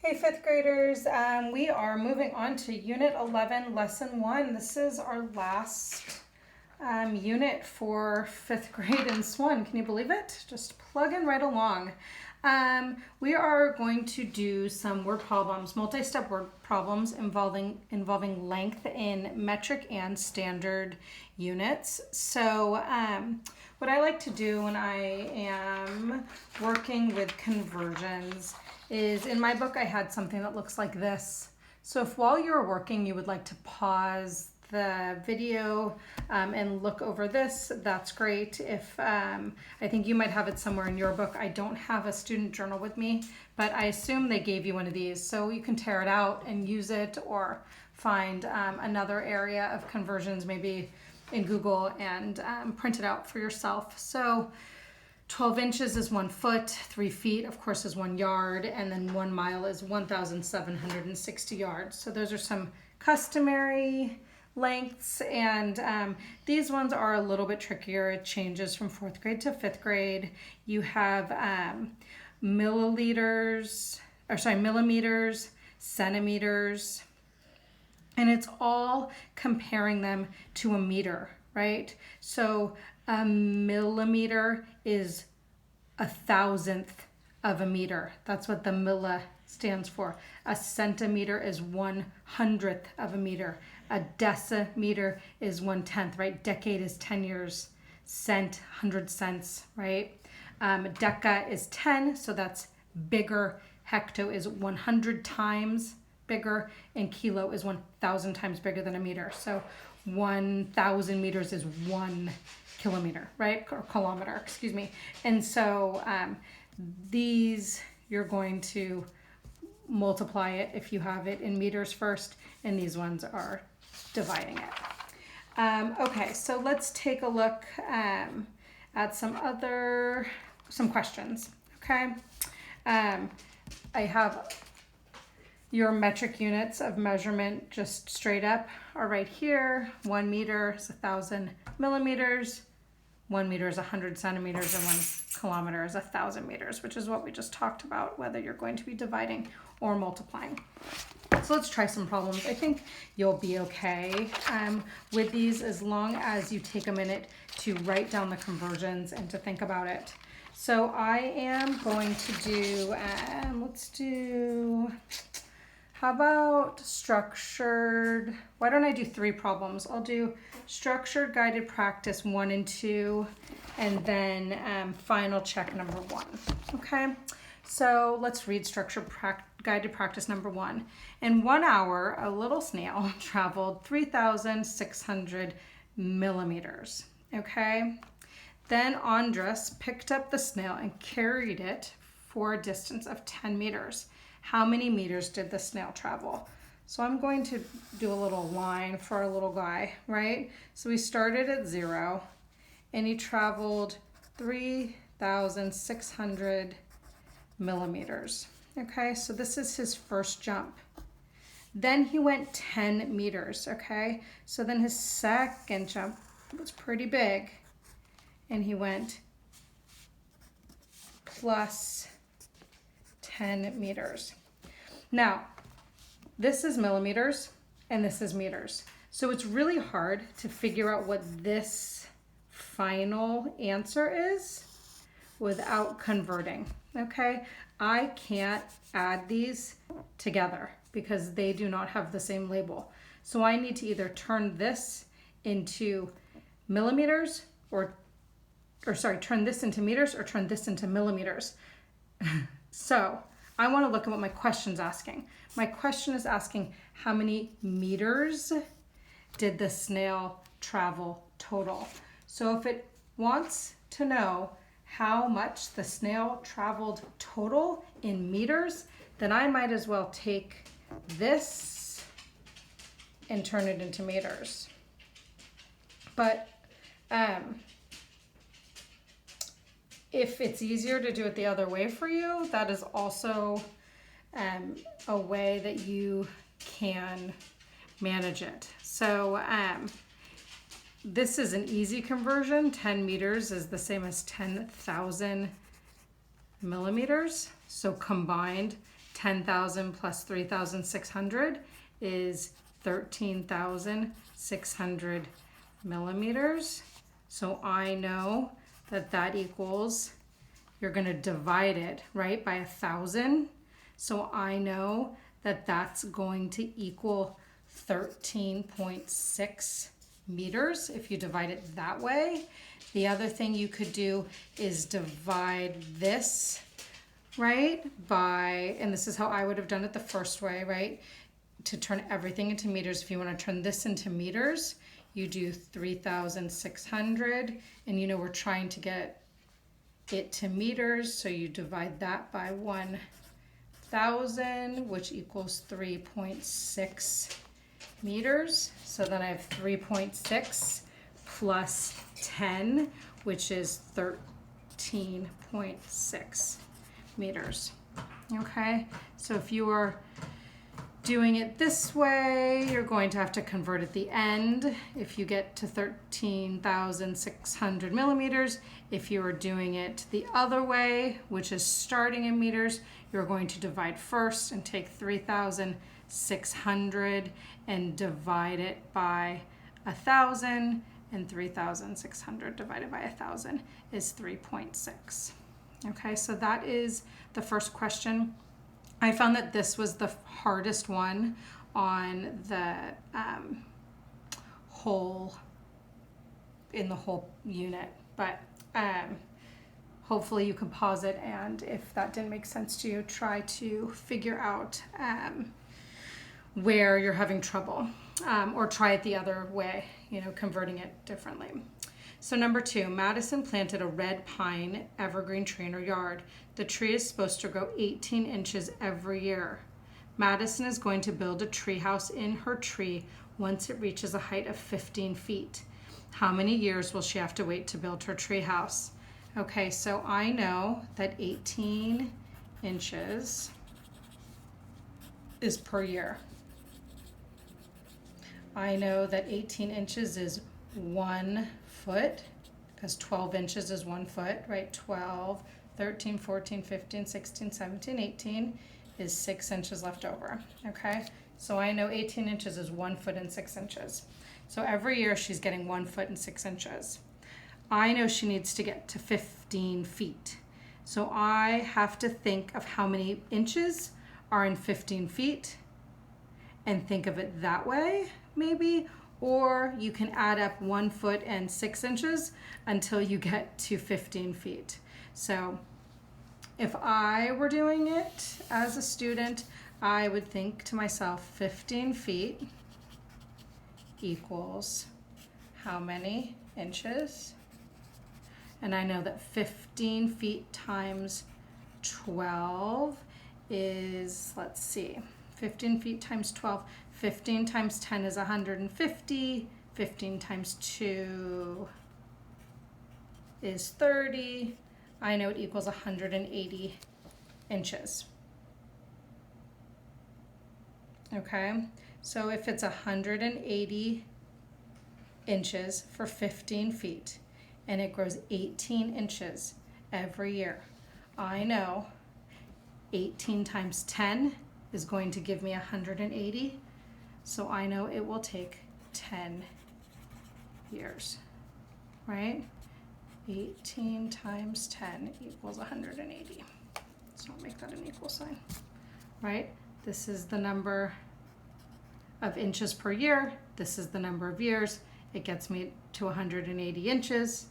Hey fifth graders, we are moving on to Unit 11, Lesson 1. This is our last unit for fifth grade in SWAN. Can you believe it? Just plugging right along. We are going to do some word problems, multi-step word problems involving length in metric and standard units. So what I like to do when I am working with conversions is, in my book I had something that looks like this. So if while you're working you would like to pause the video and look over this, that's great. If I think you might have it somewhere in your book. I don't have a student journal with me, but I assume they gave you one of these, so you can tear it out and use it, or find another area of conversions maybe in Google and print it out for yourself. So 12 inches is 1 foot, 3 feet, of course, is 1 yard, and then 1 mile is 1,760 yards. So those are some customary lengths, and these ones are a little bit trickier. It changes from 4th grade to 5th grade. You have millimeters, centimeters, and it's all comparing them to a meter, right? So a millimeter is 1,000th of a meter. That's what the milli stands for. A centimeter is 100th of a meter. A decimeter is 1/10, right? Decade is 10 years. Cent, 100 cents, right? Deca is 10, so that's bigger. Hecto is 100 times bigger, and kilo is 1,000 times bigger than a meter. So 1,000 meters is 1 kilometer, right? Or kilometer, excuse me. And so these, you're going to multiply it if you have it in meters first, and these ones are dividing it. Okay, so let's take a look at some questions, okay? I have your metric units of measurement just straight up are right here. 1 meter is 1,000 millimeters. 1 meter is 100 centimeters, and 1 kilometer is 1,000 meters, which is what we just talked about, whether you're going to be dividing or multiplying. So let's try some problems. I think you'll be okay with these, as long as you take a minute to write down the conversions and to think about it. So I am going to do, how about structured? Why don't I do 3 problems? I'll do structured guided practice 1 and 2, and then final check number 1. Okay, so let's read structured guided practice number 1. In 1 hour, a little snail traveled 3,600 millimeters. Okay, then Andres picked up the snail and carried it for a distance of 10 meters. How many meters did the snail travel? So I'm going to do a little line for our little guy, right? So we started at 0, and he traveled 3,600 millimeters. Okay, so this is his first jump. Then he went 10 meters, okay? So then his second jump was pretty big, and he went plus 10 meters. Now, this is millimeters and this is meters. So it's really hard to figure out what this final answer is without converting, okay? I can't add these together because they do not have the same label. So I need to either turn this into millimeters turn this into meters, or turn this into millimeters. So I want to look at what my question's asking. My question is asking, how many meters did the snail travel total? So if it wants to know how much the snail traveled total in meters, then I might as well take this and turn it into meters. But if it's easier to do it the other way for you, that is also a way that you can manage it. So this is an easy conversion. 10 meters is the same as 10,000 millimeters. So combined, 10,000 plus 3,600 is 13,600 millimeters. So I know that that equals, you're going to divide it, right, by 1,000. So I know that that's going to equal 13.6 meters if you divide it that way. The other thing you could do is divide this, right, by, and this is how I would have done it the first way, right, to turn everything into meters. If you want to turn this into meters, you do 3,600, and you know we're trying to get it to meters, so you divide that by 1,000, which equals 3.6 meters. So then I have 3.6 plus 10, which is 13.6 meters. Okay, so if you are doing it this way, you're going to have to convert at the end if you get to 13,600 millimeters. If you are doing it the other way, which is starting in meters, you're going to divide first and take 3,600 and divide it by 1,000, and 3,600 divided by 1,000 is 3.6. Okay, so that is the first question. I found that this was the hardest one on the whole unit, but hopefully you can pause it, and if that didn't make sense to you, try to figure out where you're having trouble, or try it the other way, you know, converting it differently. So number 2, Madison planted a red pine evergreen tree in her yard. The tree is supposed to grow 18 inches every year. Madison is going to build a tree house in her tree once it reaches a height of 15 feet. How many years will she have to wait to build her tree house? Okay, so I know that 18 inches is per year. I know that 18 inches is 1 foot, because 12 inches is 1 foot, right? 12, 13, 14, 15, 16, 17, 18 is 6 inches left over, okay? So I know 18 inches is 1 foot and 6 inches. So every year she's getting 1 foot and 6 inches. I know she needs to get to 15 feet. So I have to think of how many inches are in 15 feet and think of it that way, maybe. Or you can add up 1 foot and 6 inches until you get to 15 feet. So if I were doing it as a student, I would think to myself, 15 feet equals how many inches? And I know that 15 feet times 12 is, let's see, 15 feet times 12. 15 times 10 is 150. 15 times 2 is 30. I know it equals 180 inches. Okay, so if it's 180 inches for 15 feet and it grows 18 inches every year, I know 18 times 10 is going to give me 180. So I know it will take 10 years, right? 18 times 10 equals 180. So I'll make that an equal sign, right? This is the number of inches per year. This is the number of years. It gets me to 180 inches,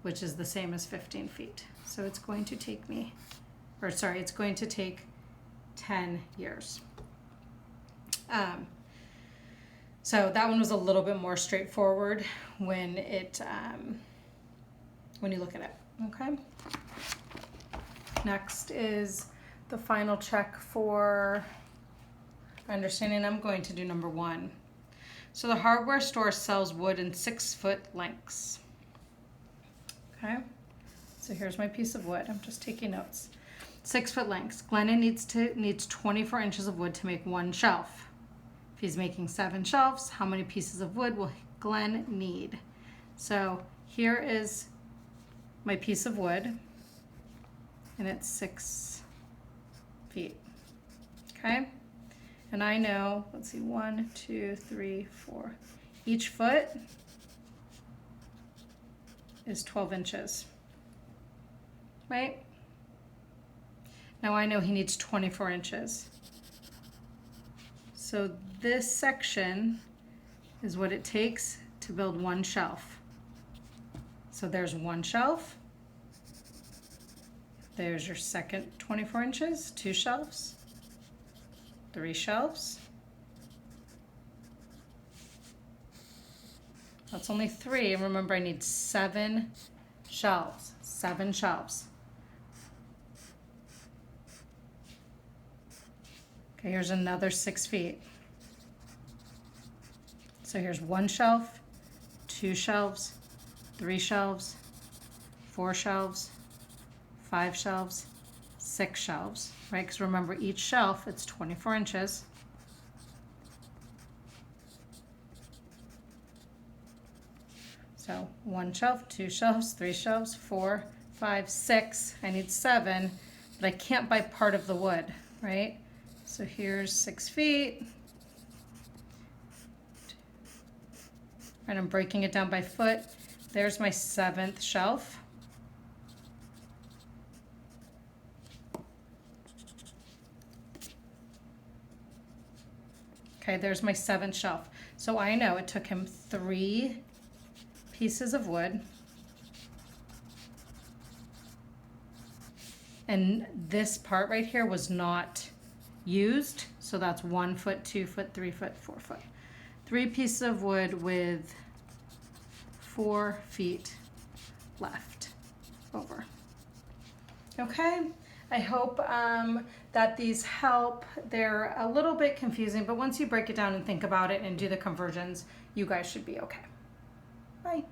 which is the same as 15 feet. So it's going to take me, or sorry, it's going to take 10 years. So that one was a little bit more straightforward when it, when you look at it, okay? Next is the final check for understanding. I'm going to do number 1. So the hardware store sells wood in 6-foot lengths. Okay, so here's my piece of wood. I'm just taking notes. 6-foot lengths. Glennon needs 24 inches of wood to make 1 shelf. If he's making 7 shelves, how many pieces of wood will Glenn need? So here is my piece of wood, and it's 6 feet. okay? And I know, let's see, 1, 2, 3, 4. Each foot is 12 inches, right? Now I know he needs 24 inches. So this section is what it takes to build one shelf. So there's one shelf. There's your second 24 inches, 2 shelves, 3 shelves. That's only 3. And remember, I need 7 shelves. 7 shelves. Okay, here's another 6 feet. So here's 1 shelf, 2 shelves, 3 shelves, 4 shelves, 5 shelves, 6 shelves, right? Because remember, each shelf, it's 24 inches. So 1 shelf, 2 shelves, 3 shelves, 4, 5, 6. I need 7, but I can't buy part of the wood, right? So here's 6 feet. And I'm breaking it down by foot. There's my 7th shelf. Okay, there's my 7th shelf. So I know it took him 3 pieces of wood. And this part right here was not used. So that's 1 foot, 2 foot, 3 foot, 4 foot. 3 pieces of wood with 4 feet left over. Okay, I hope that these help. They're a little bit confusing, but once you break it down and think about it and do the conversions, you guys should be okay. Bye.